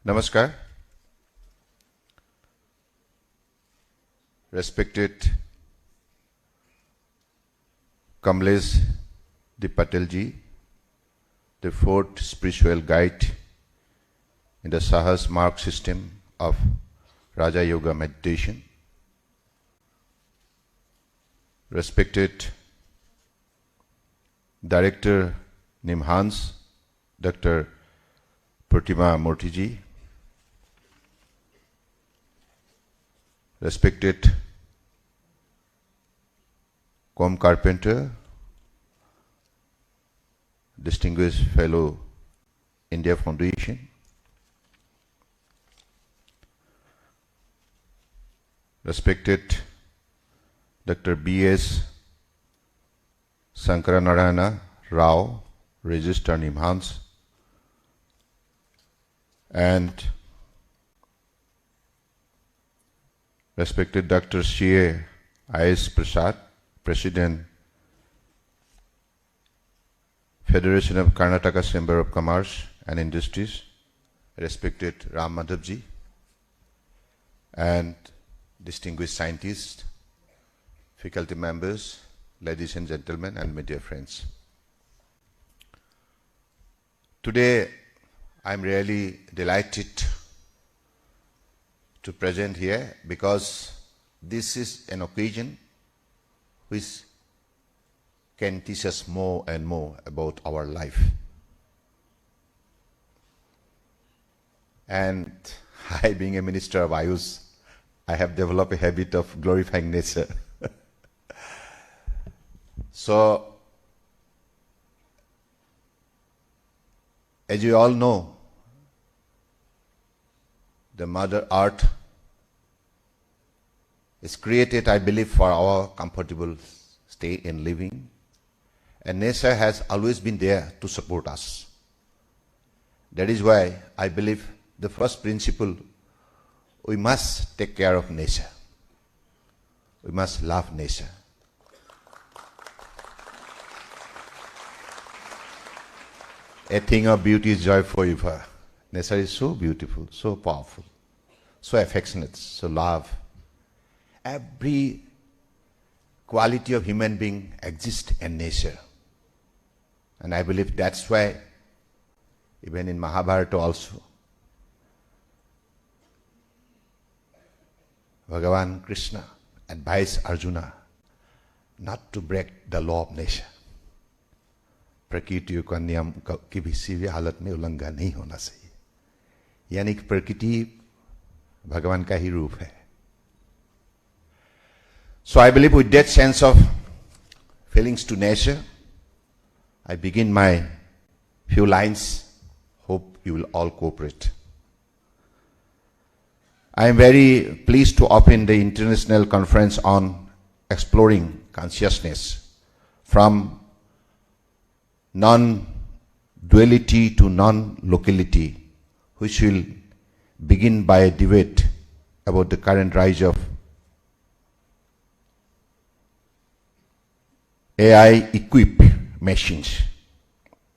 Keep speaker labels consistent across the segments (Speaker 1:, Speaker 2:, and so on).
Speaker 1: Namaskar. Respected Kamlesh de Patelji, the fourth spiritual guide in the Sahas mark system of Raja Yoga meditation. Respected Director Nimhans, Dr. Pratima Murthyji, respected Com Carpenter, distinguished fellow India Foundation, respected Dr. B.S. Sankaranarayana Rao, Register Nimhans, and respected Dr. C.A. I.S. Prasad, President, Federation of Karnataka Chamber of Commerce and Industries, respected Ram Madhavji, and distinguished scientists, faculty members, ladies and gentlemen, and media friends. Today, I'm really delighted to present here because this is an occasion which can teach us more and more about our life. And I, being a minister of Ayush, I have developed a habit of glorifying nature. So, as you all know, the Mother Earth is created, I believe, for our comfortable stay in living. And nature has always been there to support us. That is why I believe the first principle, we must take care of nature. We must love nature. A thing of beauty is joy forever. Nature is so beautiful, so powerful, so affectionate, so love. Every quality of human being exists in nature. And I believe that's why, even in Mahabharata also, Bhagavan Krishna advised Arjuna not to break the law of nature. प्रकृति का नियम की किसी भी हालत में उल्लंघन नहीं होना चाहिए, यानी कि प्रकृति भगवान का ही रूप है. So I believe with that sense of feelings to nature, I begin my few lines. Hope you will all cooperate. I am very pleased to open the International Conference on Exploring Consciousness from Non-Duality to Non-Locality, which will begin by a debate about the current rise of AI-equipped machines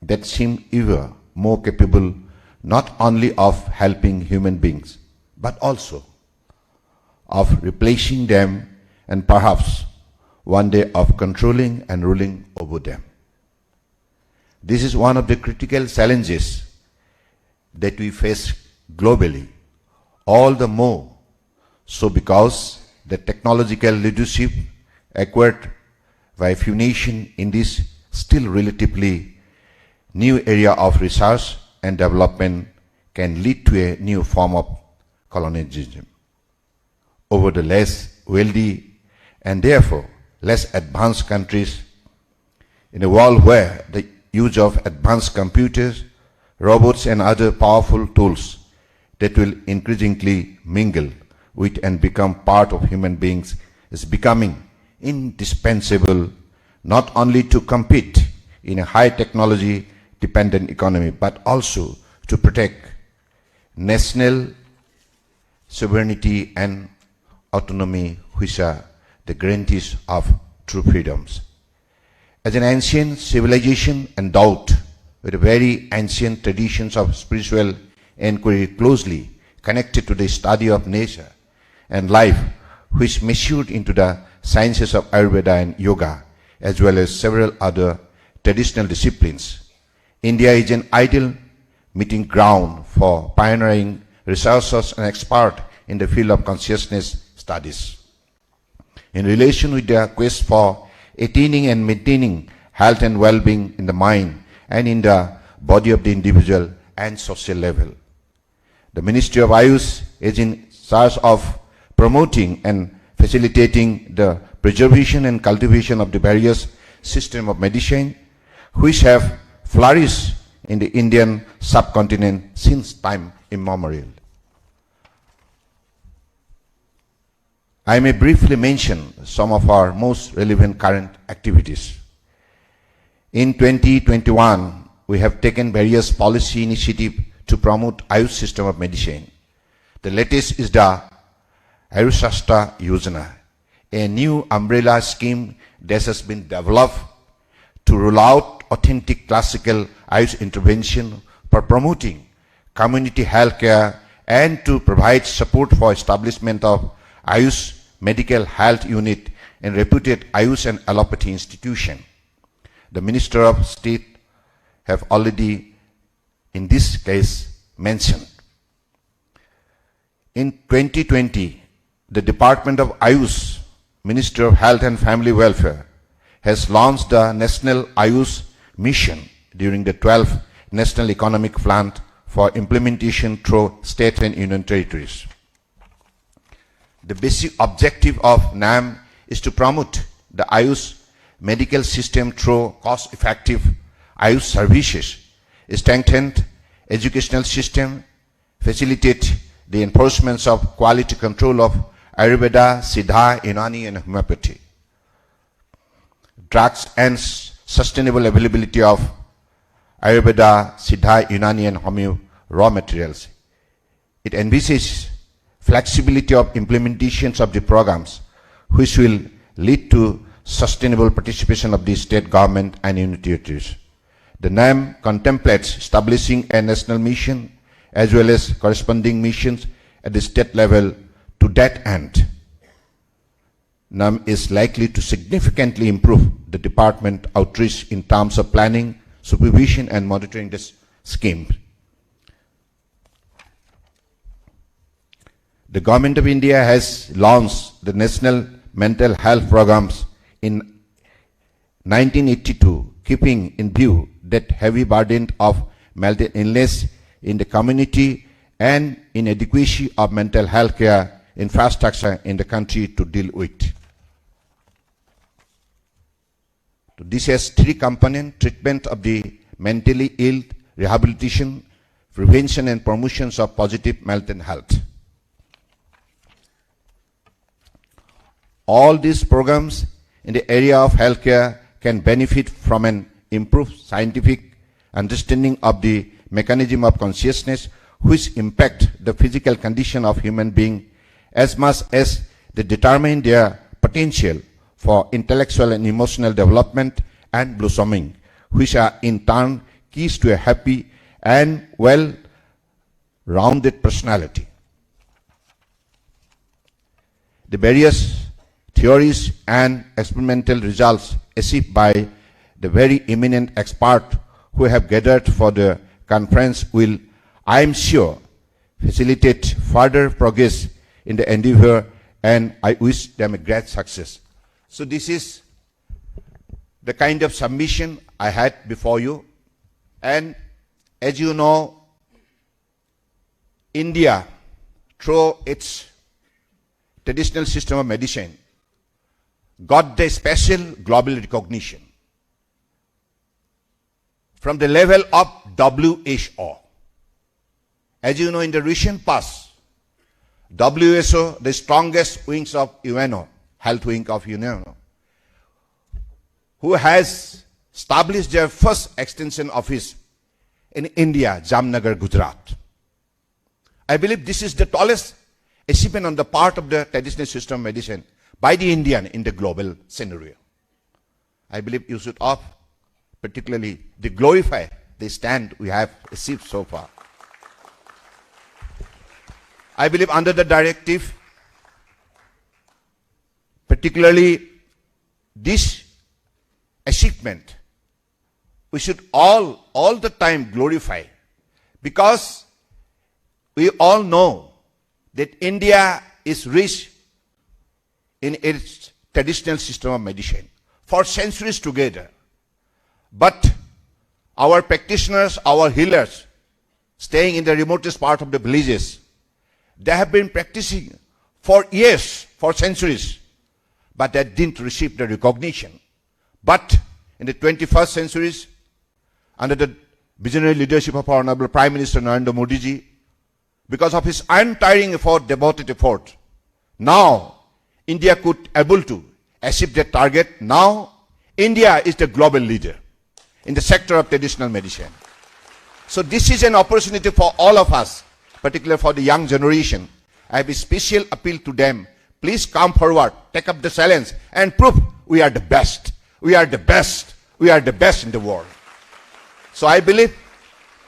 Speaker 1: that seem ever more capable not only of helping human beings, but also of replacing them and perhaps one day of controlling and ruling over them. This is one of the critical challenges that we face globally, all the more so because the technological leadership acquired by a few nations in this still relatively new area of research and development can lead to a new form of colonialism over the less wealthy and therefore less advanced countries in a world where the use of advanced computers, robots and other powerful tools that will increasingly mingle with and become part of human beings is becoming indispensable not only to compete in a high technology dependent economy but also to protect national sovereignty and autonomy, which are the guarantees of true freedoms. As an ancient civilization endowed with very ancient traditions of spiritual inquiry closely connected to the study of nature and life, which matured into the sciences of Ayurveda and Yoga, as well as several other traditional disciplines. India is an ideal meeting ground for pioneering researchers and experts in the field of consciousness studies. In relation with the quest for attaining and maintaining health and well-being in the mind and in the body of the individual and social level, the Ministry of Ayush is in charge of promoting and facilitating the preservation and cultivation of the various systems of medicine which have flourished in the Indian subcontinent since time immemorial. I may briefly mention some of our most relevant current activities. In 2021, we have taken various policy initiatives to promote Ayush system of medicine. The latest is the Ayushashtra Yojana, a new umbrella scheme that has been developed to roll out authentic classical Ayush intervention for promoting community health care and to provide support for establishment of Ayush medical health unit in reputed Ayush and allopathy institution. The Minister of State have already in this case mentioned. In 2020, the Department of Ayush, Ministry of Health and Family Welfare, has launched the National Ayush Mission during the 12th National Economic Plan for implementation through state and union territories. The basic objective of NAM is to promote the Ayush medical system through cost-effective Ayush services, strengthen educational system, facilitate the enforcement of quality control of Ayurveda, Siddha, Unani and homeopathy, drugs and sustainable availability of Ayurveda, Siddha, Unani and Homeo raw materials. It envisages flexibility of implementations of the programs which will lead to sustainable participation of the state government and union territories. The NAM contemplates establishing a national mission as well as corresponding missions at the state level. To that end, NAM is likely to significantly improve the department outreach in terms of planning, supervision and monitoring this scheme. The Government of India has launched the National Mental Health Programs in 1982, keeping in view that heavy burden of mental illness in the community and inadequacy of mental health care infrastructure in the country to deal with. This has three components: treatment of the mentally ill, rehabilitation, prevention and promotions of positive mental health. All these programs in the area of healthcare can benefit from an improved scientific understanding of the mechanism of consciousness which impact the physical condition of human being as much as they determine their potential for intellectual and emotional development and blossoming, which are in turn keys to a happy and well-rounded personality. The various theories and experimental results achieved by the very eminent experts who have gathered for the conference will, I am sure, facilitate further progress in the endeavor, and I wish them a great success. So this is the kind of submission I had before you. And as you know, India, through its traditional system of medicine, got the special global recognition from the level of WHO. As you know, in the recent past, WHO, the strongest wings of UNO, health wing of UNO, who has established their first extension office in India, Jamnagar, Gujarat. I believe this is the tallest achievement on the part of the traditional system of medicine by the Indian in the global scenario. I believe you should all particularly glorify the stand we have achieved so far. I believe under the directive, particularly this achievement, we should all the time glorify, because we all know that India is rich in its traditional system of medicine for centuries together. But our practitioners, our healers, staying in the remotest part of the villages, they have been practicing for years, for centuries, but they didn't receive the recognition. But in the 21st centuries, under the visionary leadership of our Honorable Prime Minister Narendra Modi ji, because of his untiring effort, devoted effort, now India could able to achieve that target. Now India is the global leader in the sector of traditional medicine. So this is an opportunity for all of us, particularly for the young generation. I have a special appeal to them. Please come forward, take up the challenge, and prove we are the best. We are the best. We are the best in the world. So I believe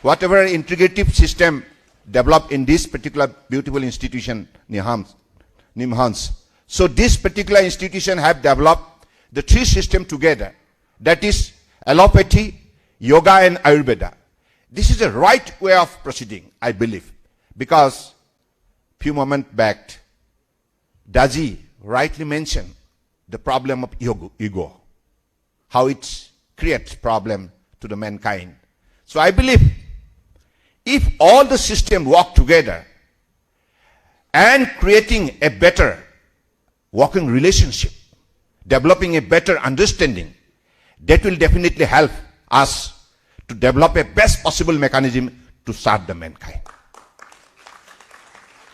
Speaker 1: whatever integrative system developed in this particular beautiful institution, NIMHANS. So this particular institution have developed the three systems together. That is allopathy, yoga, and Ayurveda. This is the right way of proceeding, I believe, because few moments back, Daji rightly mentioned the problem of ego, how it creates problem to the mankind. So I believe if all the systems work together and creating a better working relationship, developing a better understanding, that will definitely help us to develop a best possible mechanism to serve the mankind.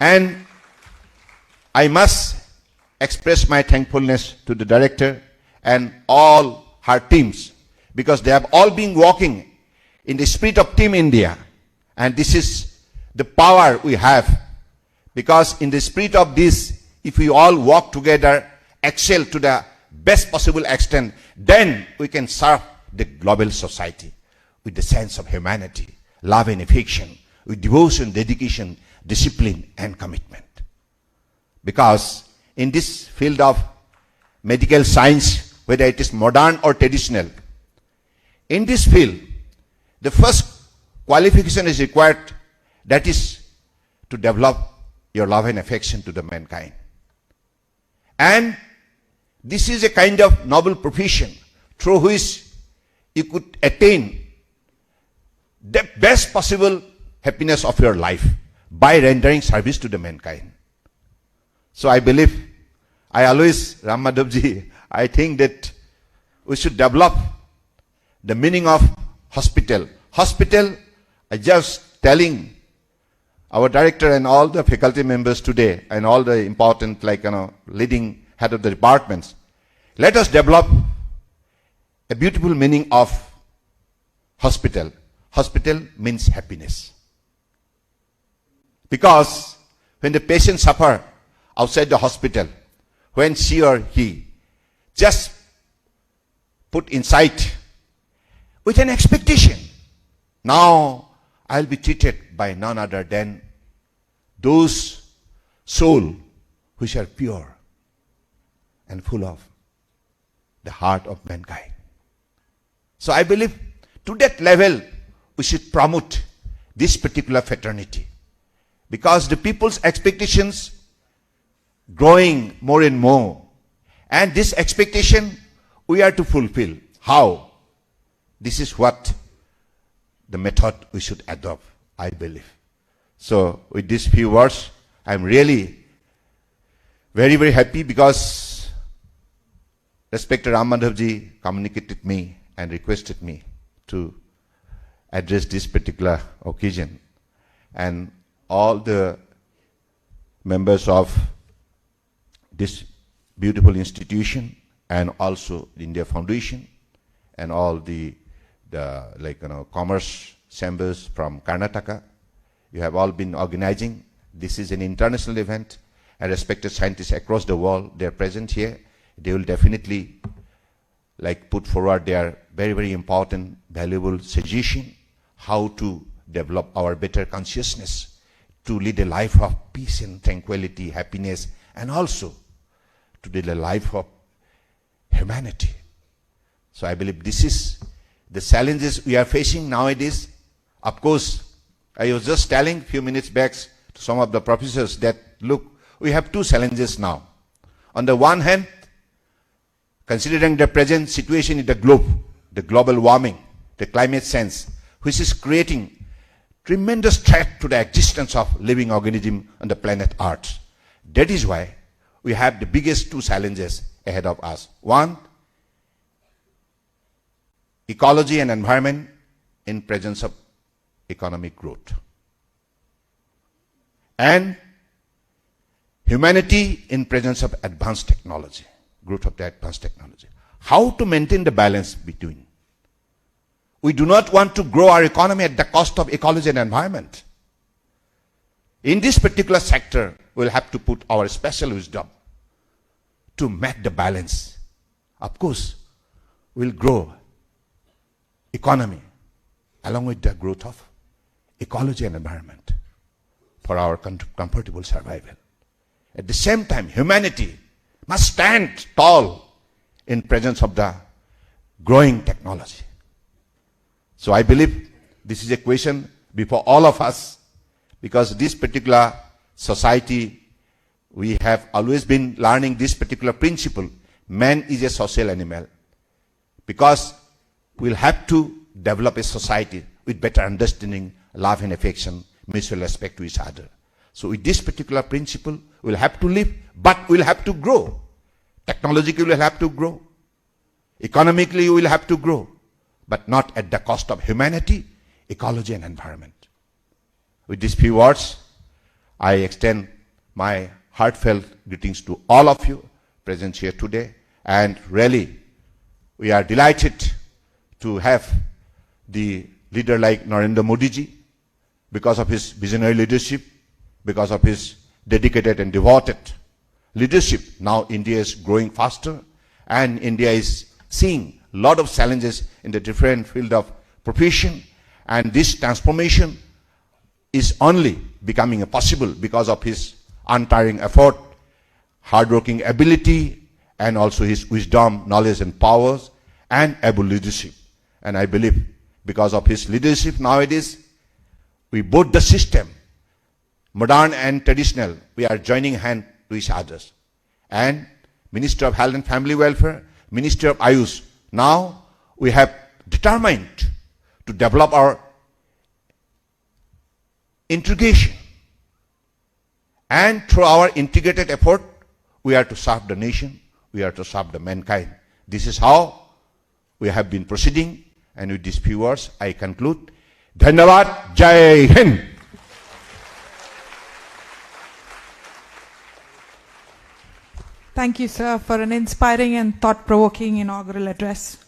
Speaker 1: And I must express my thankfulness to the director and all her teams, because they have all been working in the spirit of Team India. And this is the power we have, because in the spirit of this, if we all work together, excel to the best possible extent, then we can serve the global society with the sense of humanity, love and affection, with devotion, dedication, discipline and commitment. Because in this field of medical science, whether it is modern or traditional, in this field, the first qualification is required, that is to develop your love and affection to the mankind. And this is a kind of noble profession through which you could attain the best possible happiness of your life by rendering service to the mankind. So I believe, I always, Ram Madhavji, I think that we should develop the meaning of hospital. Hospital, I just telling our director and all the faculty members today and all the important, leading head of the departments, let us develop a beautiful meaning of hospital. Hospital means happiness. Because when the patient suffer outside the hospital, when she or he just put inside with an expectation, now I'll be treated by none other than those souls which are pure and full of the heart of mankind. So I believe to that level we should promote this particular fraternity, because the people's expectations growing more and more, and this expectation we are to fulfill. How? This is what the method we should adopt, I believe. So with these few words, I'm really very, very happy, because respected Ram Madhavji communicated me and requested me to address this particular occasion. And all the members of this beautiful institution, and also the India Foundation, and all the commerce chambers from Karnataka, you have all been organizing. This is an international event, and respected scientists across the world, they are present here. They will definitely put forward their very, very important, valuable suggestion how to develop our better consciousness to lead a life of peace and tranquility, happiness, and also to lead a life of humanity. So I believe this is the challenges we are facing nowadays. Of course, I was just telling a few minutes back to some of the professors that, look, we have two challenges now. On the one hand, considering the present situation in the globe, the global warming, the climate change, which is creating tremendous threat to the existence of living organism on the planet Earth. That is why we have the biggest two challenges ahead of us. One, ecology and environment in presence of economic growth. And humanity in presence of advanced technology, growth of the advanced technology. How to maintain the balance between? We do not want to grow our economy at the cost of ecology and environment. In this particular sector, we'll have to put our special wisdom to make the balance. Of course, we'll grow economy along with the growth of ecology and environment for our comfortable survival. At the same time, humanity must stand tall in presence of the growing technology. So I believe this is a question before all of us, because this particular society, we have always been learning this particular principle. Man is a social animal, because we'll have to develop a society with better understanding, love and affection, mutual respect to each other. So with this particular principle, we'll have to live, but we'll have to grow. Technologically, we'll have to grow. Economically, we'll have to grow, but not at the cost of humanity, ecology and environment. With these few words, I extend my heartfelt greetings to all of you present here today. And really, we are delighted to have the leader like Narendra Modi ji, because of his visionary leadership, because of his dedicated and devoted leadership. Now India is growing faster, and India is seeing a lot of challenges in the different field of profession, and this transformation is only becoming possible because of his untiring effort, hard-working ability, and also his wisdom, knowledge and powers, and able leadership. And I believe because of his leadership nowadays, we both the system, modern and traditional, we are joining hand to each other. And Minister of Health and Family Welfare, Minister of Ayush, now we have determined to develop our integration. And through our integrated effort, we are to serve the nation, we are to serve the mankind. This is how we have been proceeding. And with these few words, I conclude. Dhanyavad, Jai Hind.
Speaker 2: Thank you, sir, for an inspiring and thought-provoking inaugural address.